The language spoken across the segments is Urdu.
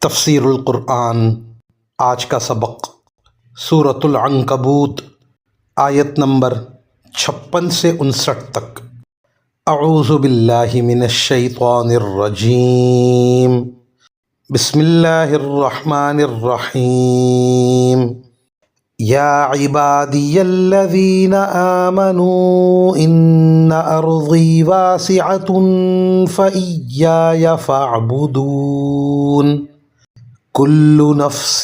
تفسیر القرآن۔ آج کا سبق سورۃ العنکبوت، آیت نمبر 56 سے 59 تک۔ اعوذ باللہ من الشیطان الرجیم، بسم اللہ الرحمن الرحیم۔ یا عبادی الذین آمنوا ان ارضی واسعۃ فإیای فاعبدون۔ کل نفس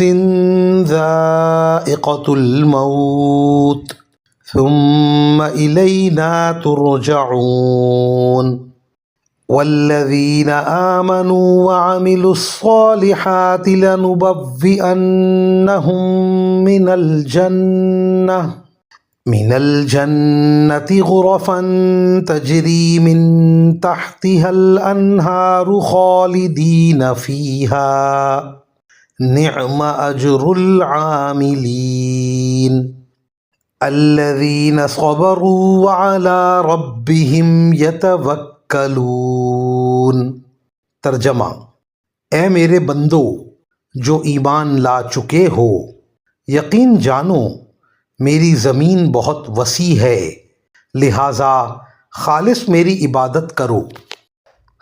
ذائقۃ الموت ثم الینا ترجعون۔ والذین آمنوا وعملوا الصالحات لنبوئنہم من الجنة غرفا تجری من تحتها الانہار خالدین فیہا، نعم اجر العاملین۔ الذین صبروا وعلی ربہم یتوکلون۔ ترجمہ: اے میرے بندو جو ایمان لا چکے ہو، یقین جانو میری زمین بہت وسیع ہے، لہٰذا خالص میری عبادت کرو۔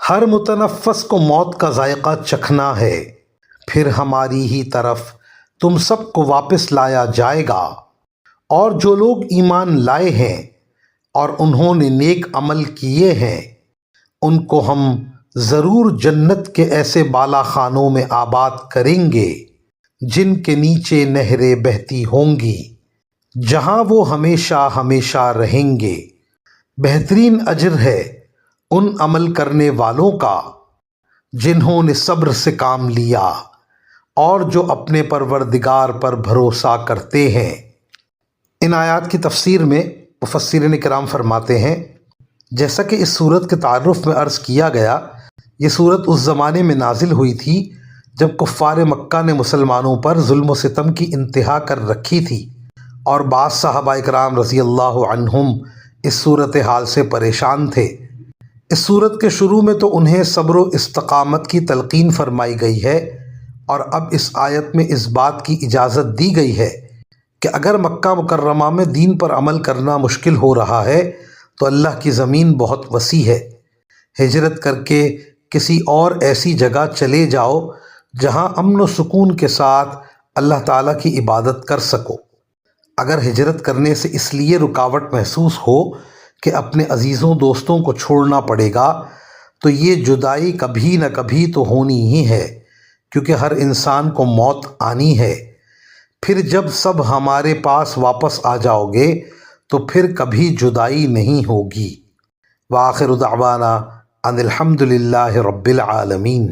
ہر متنفس کو موت کا ذائقہ چکھنا ہے، پھر ہماری ہی طرف تم سب کو واپس لایا جائے گا، اور جو لوگ ایمان لائے ہیں اور انہوں نے نیک عمل کیے ہیں ان کو ہم ضرور جنت کے ایسے بالا خانوں میں آباد کریں گے جن کے نیچے نہریں بہتی ہوں گی، جہاں وہ ہمیشہ ہمیشہ رہیں گے۔ بہترین اجر ہے ان عمل کرنے والوں کا جنہوں نے صبر سے کام لیا اور جو اپنے پروردگار پر بھروسہ کرتے ہیں۔ ان آیات کی تفسیر میں مفسرین کرام فرماتے ہیں، جیسا کہ اس سورت کے تعارف میں عرض کیا گیا، یہ سورت اس زمانے میں نازل ہوئی تھی جب کفار مکہ نے مسلمانوں پر ظلم و ستم کی انتہا کر رکھی تھی، اور بعض صحابہ کرام رضی اللہ عنہم اس صورتحال سے پریشان تھے۔ اس سورت کے شروع میں تو انہیں صبر و استقامت کی تلقین فرمائی گئی ہے، اور اب اس آیت میں اس بات کی اجازت دی گئی ہے کہ اگر مکہ مکرمہ میں دین پر عمل کرنا مشکل ہو رہا ہے تو اللہ کی زمین بہت وسیع ہے، ہجرت کر کے کسی اور ایسی جگہ چلے جاؤ جہاں امن و سکون کے ساتھ اللہ تعالیٰ کی عبادت کر سکو۔ اگر ہجرت کرنے سے اس لیے رکاوٹ محسوس ہو کہ اپنے عزیزوں دوستوں کو چھوڑنا پڑے گا تو یہ جدائی کبھی نہ کبھی تو ہونی ہی ہے، کیونکہ ہر انسان کو موت آنی ہے۔ پھر جب سب ہمارے پاس واپس آ جاؤ گے تو پھر کبھی جدائی نہیں ہوگی۔ وآخر دعوانا ان الحمد للہ رب العالمین۔